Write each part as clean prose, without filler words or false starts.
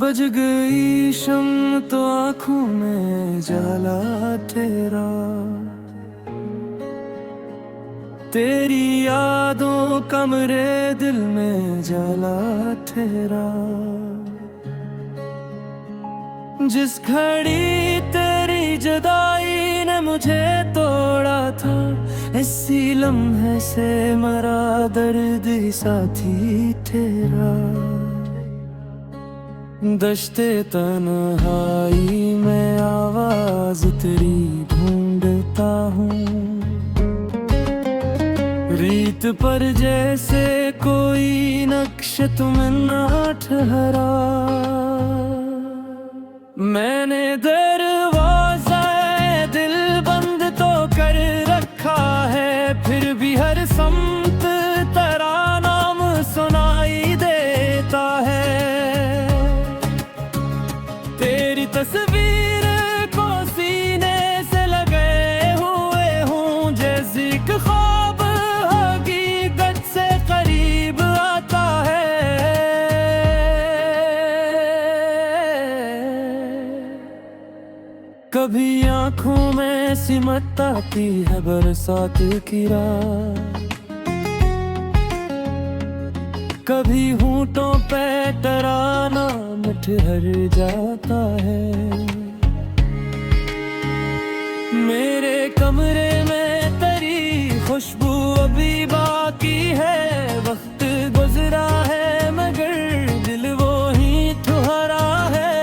बज गई शम तो आँखों में जाला तेरा, तेरी यादों का मेरे दिल में जाला तेरा। जिस घड़ी तेरी जुदाई ने मुझे तोड़ा था, इसी लम्हे से मरा दर्द ही साथी तेरा। दश्ते तन्हाई में आवाज तेरी ढूंढता हूँ, रीत पर जैसे कोई नक्श तुम्हें ना ठहरा। मैंने दरवाज़ा दिल बंद तो कर रखा है, फिर भी हर सम्त तेरा नाम सुनाई देता है। तेरी तस्वीर को सीने से लगे हुए हूँ, जैसे एक ख्वाब हकीकत से करीब आता है। कभी आँखों में सिमट आती है बरसात की रात, कभी होंठों पे तराना ठहर जाता है। मेरे कमरे में तेरी खुशबू अभी बाकी है, वक्त गुजरा है मगर दिल वो ही तुम्हारा है।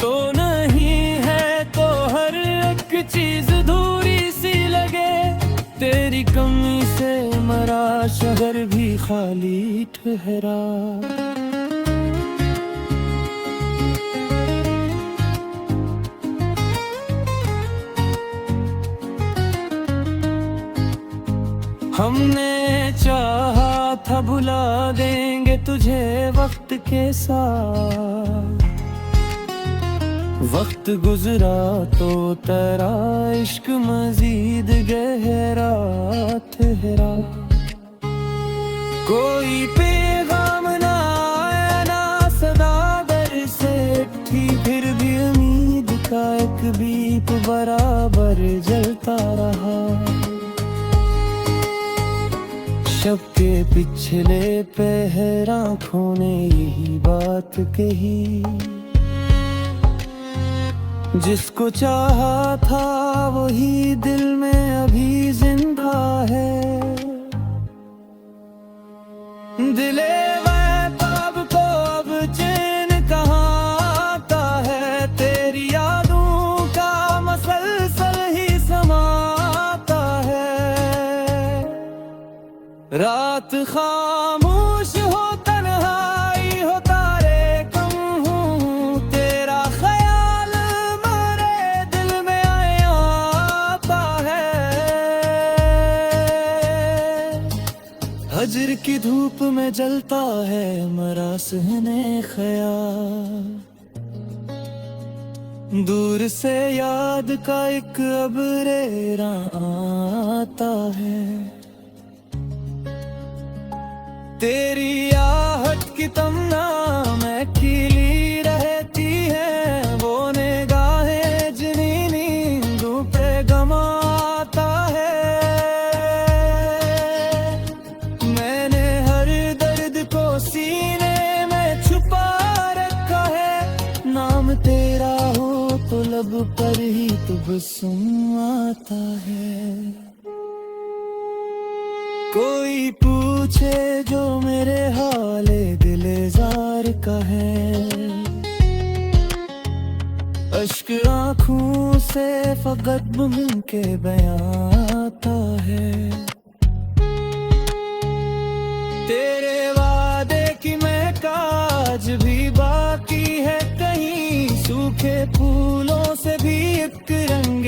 तो नहीं है तो हर एक चीज अधूरी सी लगे, तेरी कमी से मरा शहर भी खाली ठहरा। हमने चाहा था भुला देंगे तुझे वक्त के साथ, वक्त गुजरा तो तेरा इश्क मजीद गहरा ठहरा। कोई पैगाम ना आया ना सदा दर से थी, फिर भी उम्मीद का एक दीप बराबर जलता रहा। शब के पिछले पहर आँखों ने यही बात कही, जिसको चाहा था वही दिल में अभी जिंदा है। दिले वैताब को अब चैन कहाँ आता है, तेरी यादों का मसलसल ही समाता है। रात खामोश हो तन्हाई हो तारे कम हूँ, तेरा ख्याल मेरे दिल में आता है। हजर की धूप में जलता है मरा सहने ख्याल, दूर से याद का एक अबरेरा आता है। तेरी आहट की तमन्ना में खिली रहती है, वो निगाहें जिन्हीं नींदों पे गमाता है। मैंने हर दर्द को सीने में छुपा रखा है, नाम तेरा हो तो लब पर ही तबस्सुम आता है। कोई पूछे जो मेरे हाले दिलजार का है, अश्क आँखों से फकत मुझ के बयां आता है। तेरे वादे की मैं काज भी बाकी है, कहीं सूखे फूलों से भी एक रंग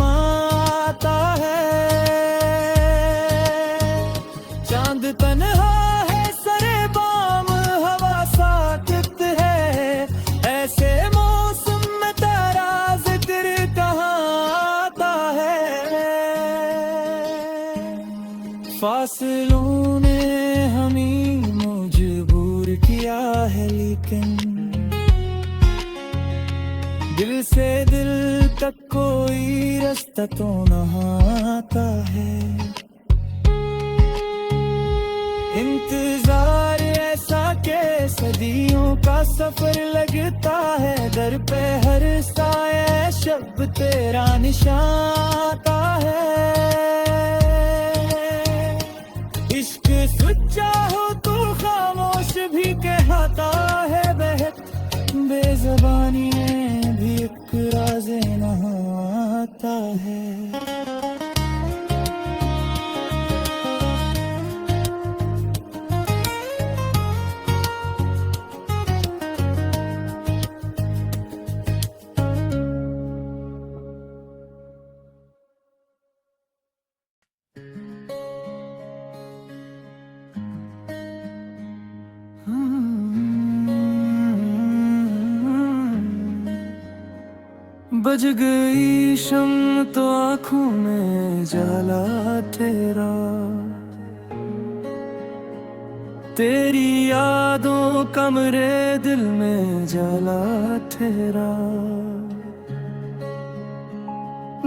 आता है। चांद तन्हा है सरे बाम हवा साकित है, ऐसे मौसम में तेरा जिक्र कहाँ आता है। फासलों ने हमें मजबूर किया दिल से दिल तक कोई रास्ता तो न आता है। इंतजार ऐसा के सदियों का सफर लगता है, दर पे हर साए शब तेरा निशान आता है। इश्क सच्चा हो तो खामोश भी कहता है बहक, बेज़बानी में भी एक राज़े नहाता है। बज गई शम्म तो आँखों में जाला तेरा, तेरी यादों का मेरे दिल में जाला तेरा।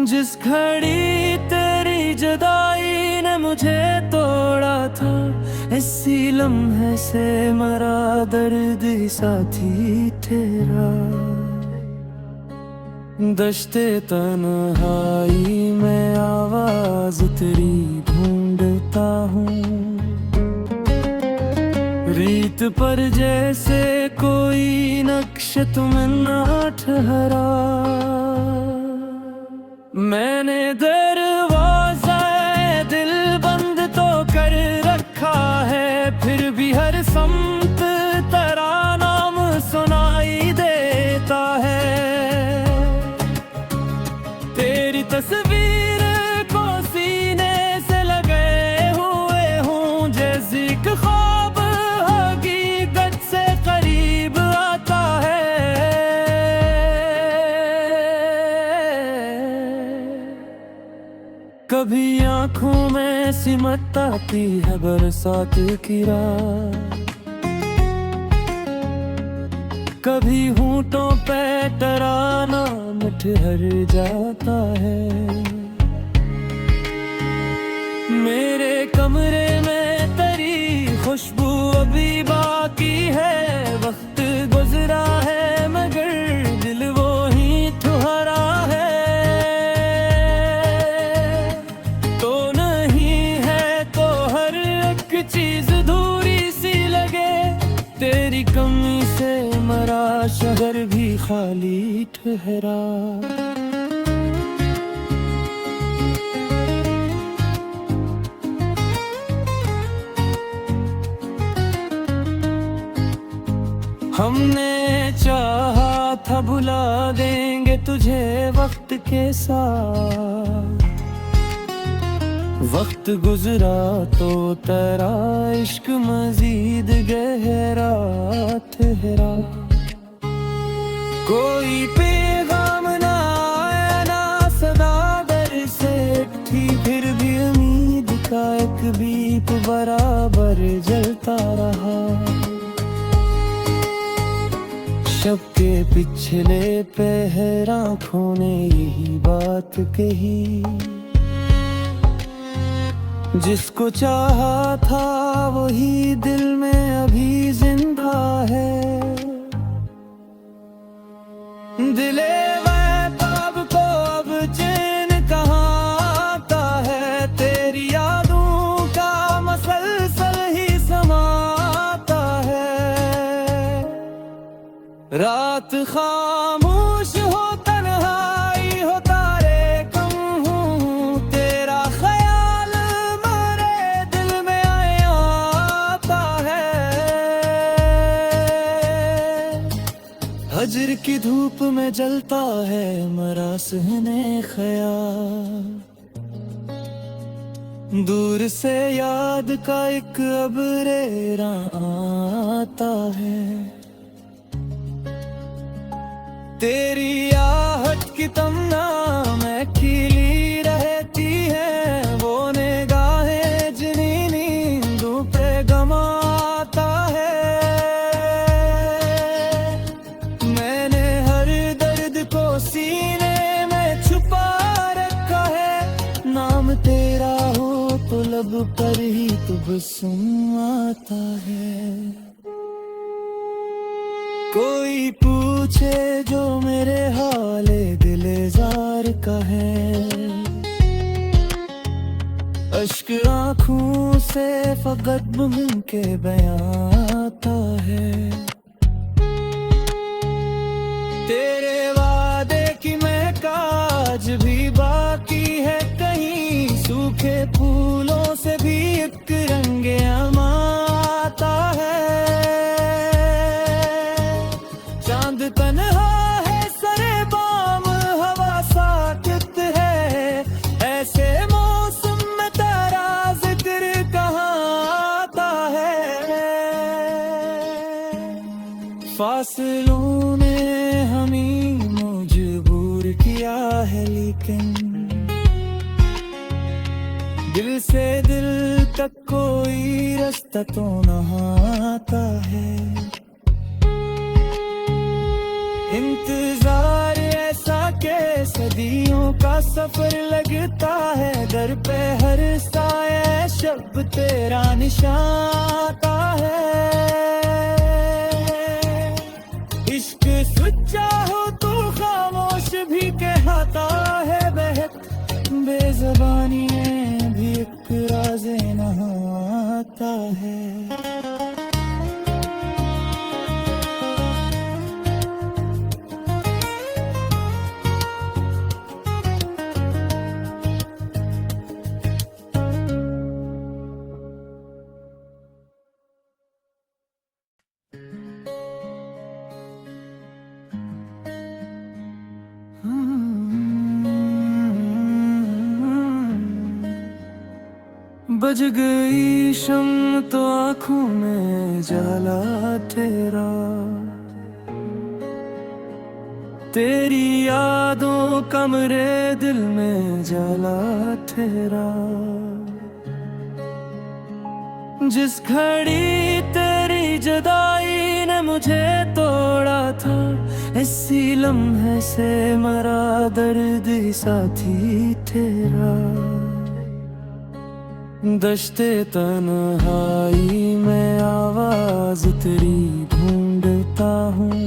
जिस घड़ी तेरी जुदाई ने मुझे तोड़ा था, इसी लम्हे से मरा दर्द साथी तेरा। दश्ते तन्हाई में आवाज तेरी ढूंढता हूँ, रीत पर जैसे कोई नक्श तुम्हें ना ठहरा। मैंने दरवाज़ा दिल बंद तो कर रखा है, फिर भी हर सम्त तेरा नाम सुनाई देता है। तेरी तस्वीर को सीने से लगे हुए हूँ, जैसे एक ख्वाब हकीकत से करीब आता है। कभी आँखों में सिमट आती है बरसात की रात, कभी होंठों पे तराना ठहर जाता है। मेरे कमरे में तेरी खुशबू अभी बाकी है, वक्त गुजरा है मगर दिल वो ही तुम्हारा है। तो नहीं है तो हर एक चीज अधूरी सी लगे, तेरी कमी से मरा शहर भी खाली ठहरा। हमने चाहा था भुला देंगे तुझे वक्त के साथ, वक्त गुजरा तो तेरा इश्क मजीद गहरा ठहरा। कोई पैगाम ना आया ना सदा दर से थी, फिर भी उम्मीद का एक बीप बराबर जलता रहा। शब के पिछले पहर आँखों ने यही बात कही, जिसको चाहा था वही दिल में अभी जिंदा है। दिले वैताब को अब चैन कहाँ आता है, तेरी यादों का मसलसल ही समाता है। रात खामोश हो तन्हाई हो तारे कम हूँ, तेरा ख्याल मेरे दिल में आता है। हजर की धूप में जलता है मरा सहने ख्याल, दूर से याद का एक अबरेरा आता है। तेरी आहट की तमन्ना में खिली रहती है, वो निगाहें जिन्हीं नींदों पे गमाता है। मैंने हर दर्द को पर ही तबस्सुम आता है। कोई पूछे जो मेरे हाले दिलेजार का है, अश्क आँखों से फकत मुमके बयां आता है। तेरे वादे की महकाज भी बाकी है कहीं, सूखे फूलों से भी एक रंगे आता है। चांद तन्हा है सरे बाम, हवा साकित है, ऐसे मौसम में तेरा जिक्र कहाँ आता है। फासलों ने हमें मजबूर किया है, लेकिन दिल से दिल तक कोई रास्ता तो न आता है। इंतजार ऐसा के सदियों का सफर लगता है, दर पे हर साए शब तेरा निशान आता है। इश्क सच्चा हो तो खामोश भी कहता है बहक, बेज़बानी में भी एक राज़े नहाता है। बज गई शम तो आँखों में जाला तेरा, तेरी यादों का मेरे दिल में जाला तेरा। जिस घड़ी तेरी जुदाई ने मुझे तोड़ा था, इसी लम्हे से मरा दर्द साथी तेरा। दश्ते तन्हाई में आवाज तेरी ढूंढता हूँ,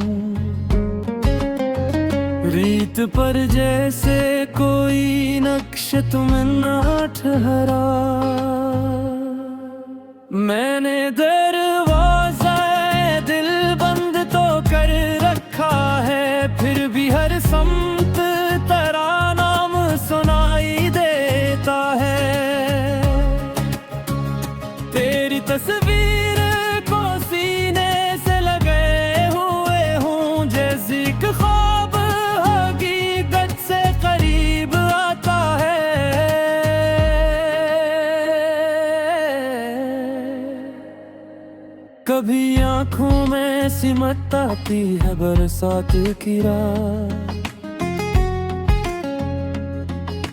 रीत पर जैसे कोई नक्श तुम्हें ना ठहरा। मैंने दरवाज़ा दिल बंद तो कर रखा है, फिर भी हर सम्त तेरा नाम सुनाई देता है। तेरी तस्वीर को सीने से लगे हुए हूँ, जैसी एक ख्वाब हकीकत से करीब आता है। कभी आँखों में सिमट आती है बरसात की रात,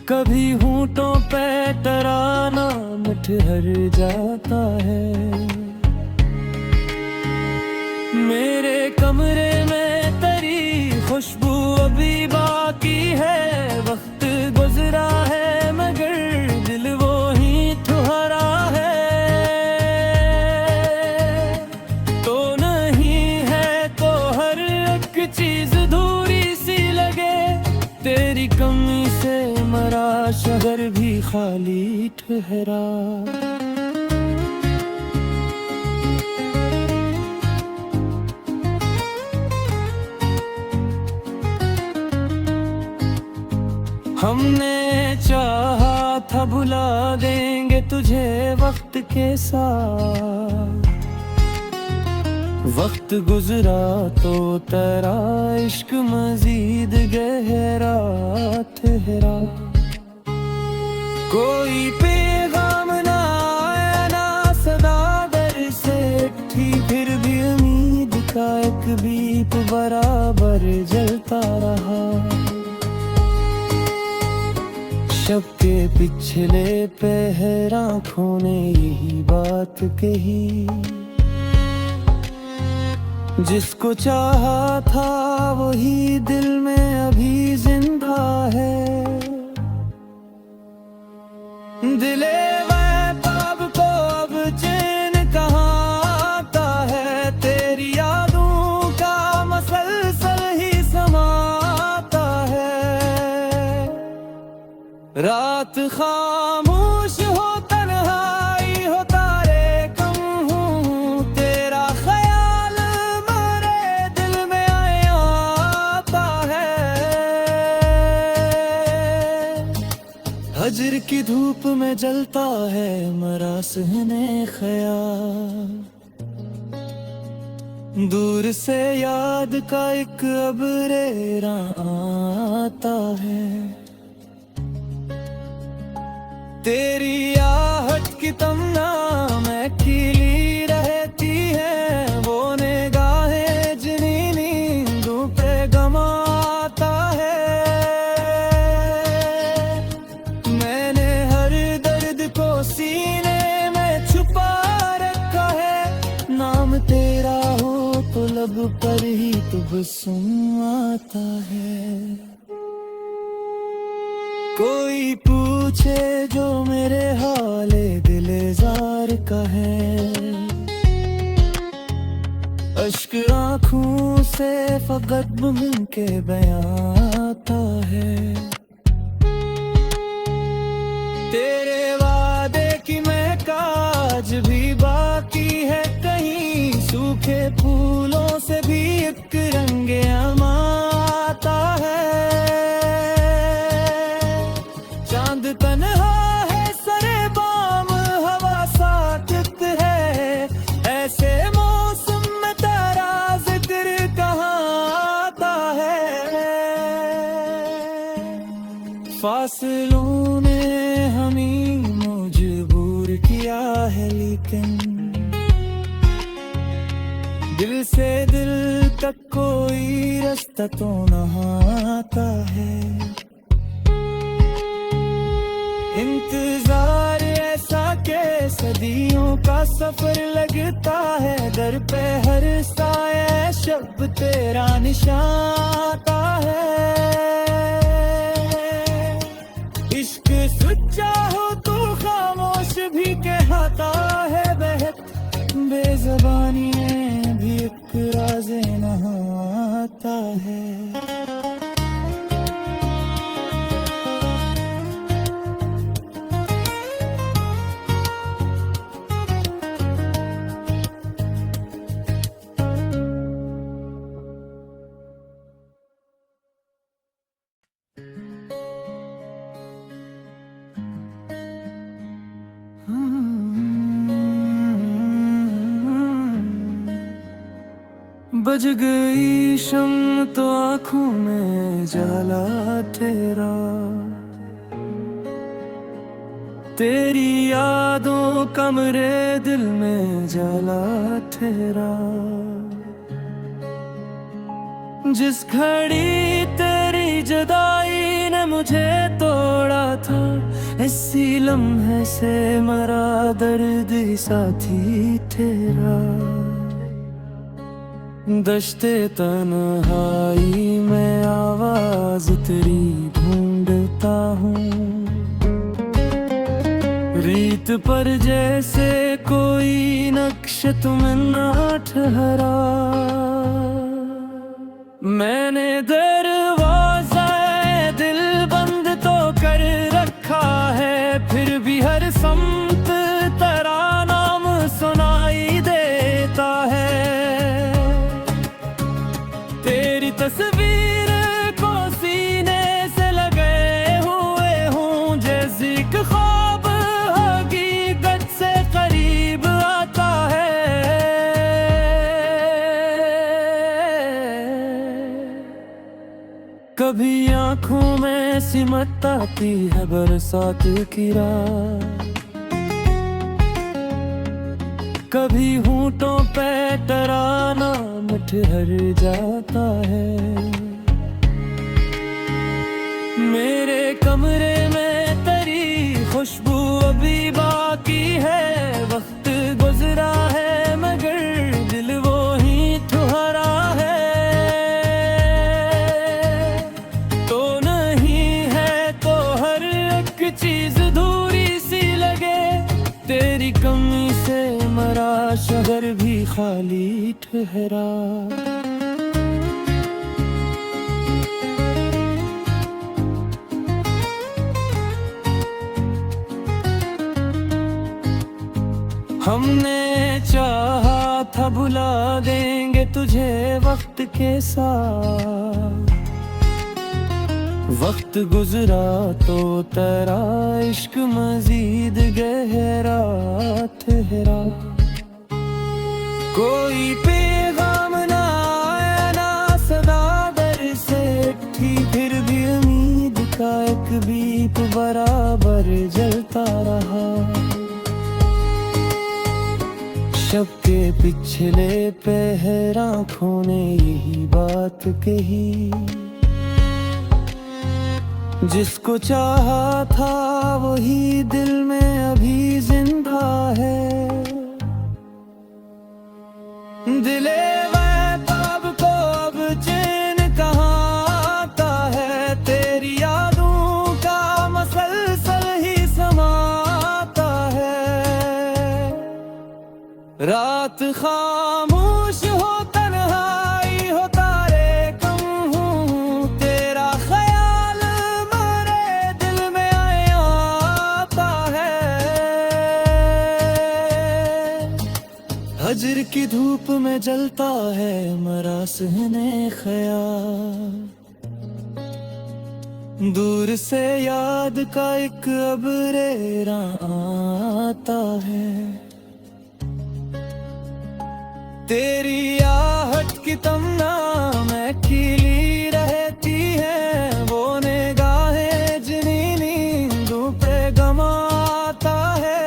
कभी होंठों पे तराना ठहर जाता है। मेरे कमरे में तेरी खुशबू अभी बाकी है, वक्त गुजरा है मगर दिल वो ही ठहरा है। तो नहीं है तो हर एक चीज अधूरी सी लगे, तेरी कमी से मरा शहर भी खाली ठहरा। हमने चाहा था भुला देंगे तुझे वक्त के साथ, वक्त गुजरा तो तेरा इश्क मजीद गहरा ठहरा। कोई पैगाम ना आया ना सदा दर से थी, फिर भी उम्मीद का एक दीप बराबर जलता रहा। शब के पिछले पहर आँखों ने यही बात कही, जिसको चाहा था वही दिल में अभी जिंदा है। दिले वह रात खामोश हो, तन्हाई हो, तारे कम हूँ, तेरा ख्याल मेरे दिल में आता है। हजर की धूप में जलता है मरा सहने ख्याल, दूर से याद का एक अबरेरा आता है। तेरी आहट की तमन्ना में खिली रहती है, वो निगाहें जिन्हीं नींदों पे गमाता है। मैंने हर दर्द को सीने में छुपा रखा है, नाम तेरा हो तो लब पर ही तबस्सुम आता है। कोई पूछे जो मेरे हाले दिलेजार का है, अश्क आँखों से फकत बन के बयां आता है। तेरे वादे की महकाज भी बाकी है कहीं, सूखे फूलों से भी एक रंगे आता है। चांद तन्हा है, सरे बाम हवा साकित है, ऐसे मौसम में तेरा जिक्र कहाँ आता है। फासलों ने हमें मजबूर किया है, लेकिन दिल से दिल तक कोई रास्ता तो न आता है। इंतजार ऐसा के सदियों का सफर लगता है, दर पे हर साए शब्द तेरा निशाता है। इश्क सच्चा हो तो खामोश भी कहता है बहक, बेज़बानी में भी एक राज़े नहाता है। बज गई शम्म तो आँखों में जाला तेरा, तेरी यादों का मेरे दिल में जाला तेरा। जिस घड़ी तेरी जुदाई ने मुझे तोड़ा था, इसी लम्हे से मरा दर्द साथी तेरा। दश्ते तन्हाई में आवाज तेरी ढूंढता हूँ, रीत पर जैसे कोई नक्श तुम्हें ना ठहरा। मैंने दरवाज़ा दिल बंद तो कर रखा है, फिर भी हर सम्त तेरा नाम सुनाई देता है। तेरी तस्वीर को सीने से लगे हुए हूँ, जैसे एक ख्वाब हकीकत से करीब आता है। कभी आँखों में सिमट आती है बरसात की रात, कभी होंठों पे तराना ठहर जाता है। मेरे कमरे में तेरी खुशबू अभी बाकी है, वक्त गुजरा है मगर दिल वो ही तुम्हारा है। तो नहीं है तो हर एक चीज अधूरी सी लगे, तेरी कमी से मरा शहर भी खाली ठहरा। हमने चाहा था भुला देंगे तुझे वक्त के साथ, वक्त गुजरा तो तेरा इश्क मजीद गहरा ठहरा। कोई पैगाम ना आया ना सदा दर से थी, फिर भी उम्मीद का एक दीप बराबर जलता रहा। शब के पिछले पहर आँखों ने यही बात कही, जिसको चाहा था वही दिल में अभी जिंदा है। दिले वैताब को अब चैन कहाँ आता है, तेरी यादों का मसलसल ही समाता है। रात खामोश हो तन्हाई हो तारे कम हूँ, तेरा ख्याल मेरे दिल में आता है। हजर की धूप में जलता है मरा सहने ख्याल, दूर से याद का एक अबरेरा आता है। तेरी आहट की तमन्ना में खिली रहती है, वो निगाहें जिन्हीं नींदों पे गमाता है।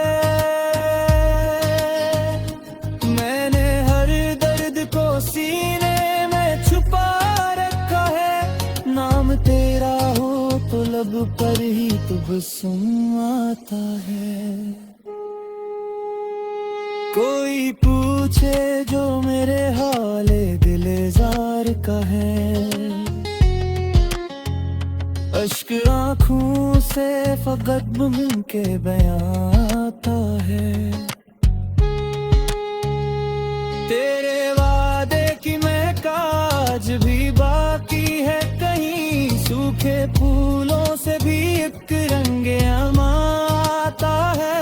मैंने हर दर्द को सीने में छुपा रखा है, नाम तेरा हो तो लब पर ही तबस्सुम आता है। कोई पूछे जो मेरे हाले दिले जार का है, अश्क आँखों से फकत मुम के बयां आता है। तेरे वादे की महकाज भी बाकी है कहीं, सूखे फूलों से भी एक रंगे आता है।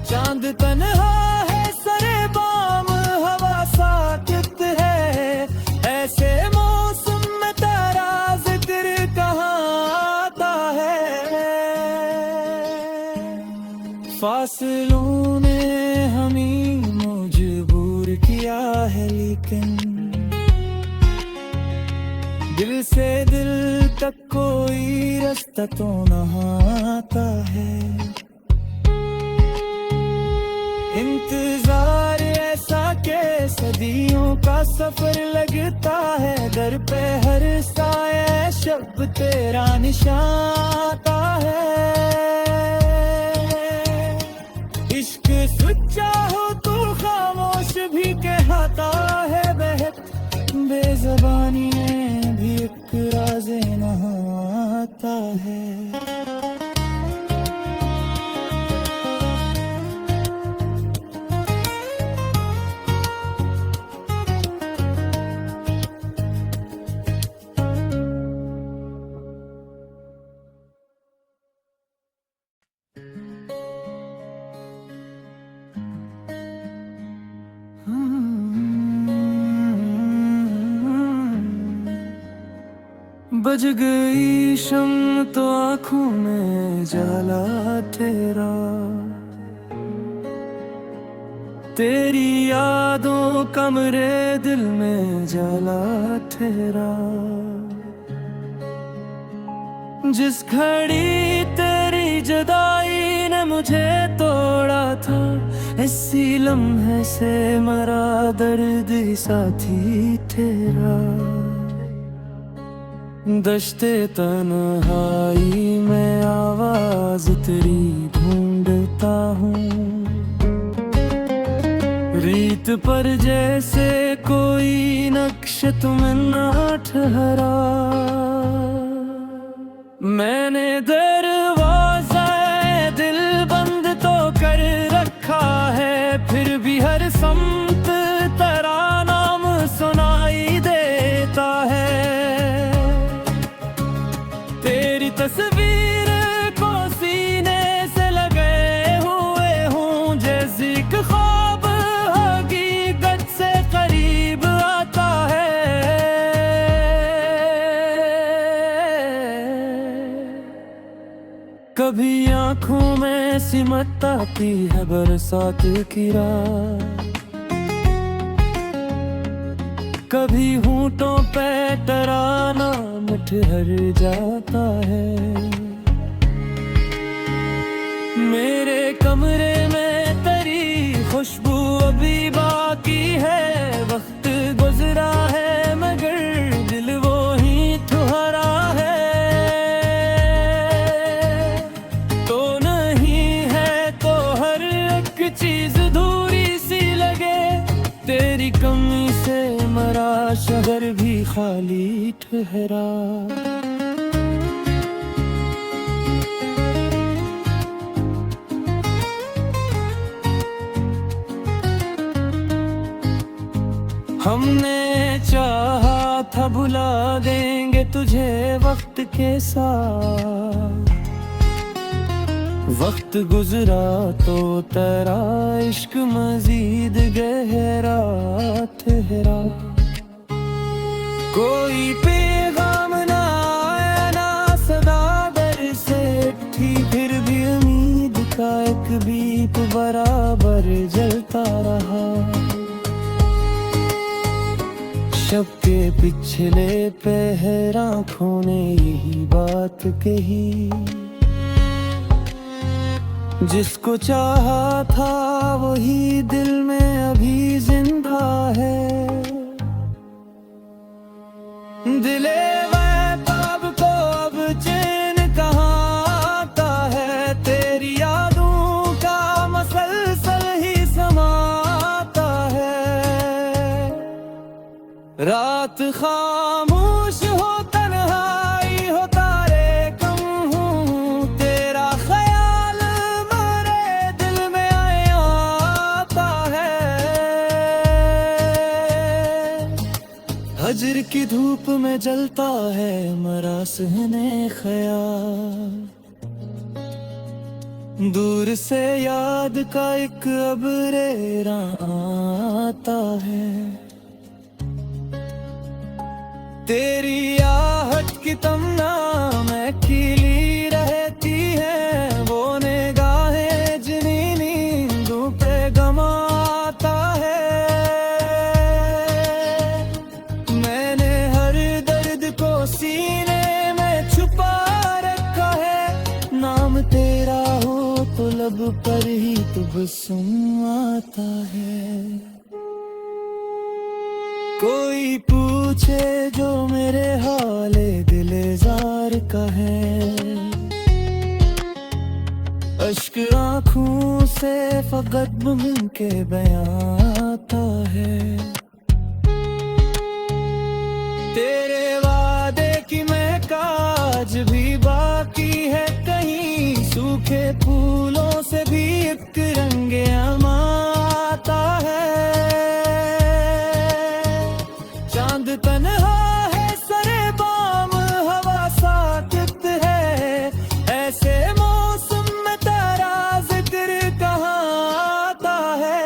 चांद तन्हा है सरे बाम हवा साकित है, ऐसे मौसम में तेरा जिक्र कहाँ आता है। फासलों ने हमें मजबूर किया है, लेकिन दिल से दिल तक कोई रास्ता तो न आता है। इंतजार ऐसा के सदियों का सफर लगता है, दर पे हर साए शब तेरा निशाता है। इश्क सच्चा हो तो खामोश भी कहता है बहक, बेज़बानी में भी एक राज़े नहाता है। बज गई शम्म तो आँखों में जाला तेरा, तेरी यादों का मेरे दिल में जाला ठहरा। जिस घड़ी तेरी जुदाई ने मुझे तोड़ा था, इसी लम्हे से मरा दर्द साथी तेरा। दश्ते तन्हाई में आवाज तेरी ढूंढता हूँ, रीत पर जैसे कोई नक्श तुम्हें ना ठहरा। मैंने दरवाज़ा दिल बंद तो कर रखा है, फिर भी हर सम्त तेरा नाम सुनाई देता है। तेरी तस्वीर को सीने से लगे हूँ कभी आंखों में सिमट आती है बरसात की रात, कभी होंठों पे तराना ठहर जाता है। मेरे कमरे में तेरी खुशबू अभी बाकी है, वक्त गुजरा है मगर दिल वो ही तुम्हारा है। तो नहीं है तो हर एक चीज अधूरी सी लगे, तेरी कमी से मरा शहर भी खाली ठहरा। हमने चाहा था भुला देंगे तुझे वक्त के साथ, वक्त गुजरा तो तेरा इश्क मजीद गहरा ठहरा। कोई पैगाम ना आया ना सदा दर से थी, फिर भी उम्मीद का एक बीप बराबर जलता रहा। शब के पिछले पहर आँखों ने यही बात कही, जिसको चाहा था वही दिल में अभी जिंदा है। दिले वैताब को अब चैन कहाँ आता है, तेरी यादों का मसलसल ही समाता है। रात खामोश हो तन्हाई हो तारे कम हूँ, तेरा ख्याल मेरे दिल में आता है। हजर की धूप में जलता है मरा सहने ख्याल, दूर से याद का एक अबरेरा आता है। तेरी आहट की तमन्ना में खिली रहती है, वो निगाहें जिन्हीं नींदों पे गमाता है। मैंने हर दर्द को सीने में छुपा रखा है, नाम तेरा हो तो लब पर ही तबस्सुम आता है। कोई पूछे जो मेरे हाले दिलेजार का है, अश्क आँखों से फकत मुमकिन के बयां आता है। तेरे वादे की महकाज भी बाकी है कहीं, सूखे फूलों से भी एक रंगे आता है। तन्हा है सरे बाम हवा साकित है, ऐसे मौसम में तेरा जिक्र कहाँ आता है।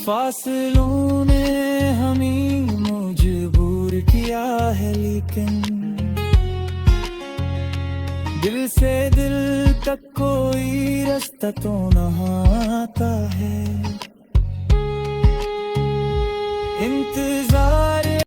फासलों ने हमें मजबूर किया है, लेकिन दिल से दिल तक कोई रास्ता तो न आता है। इंतजार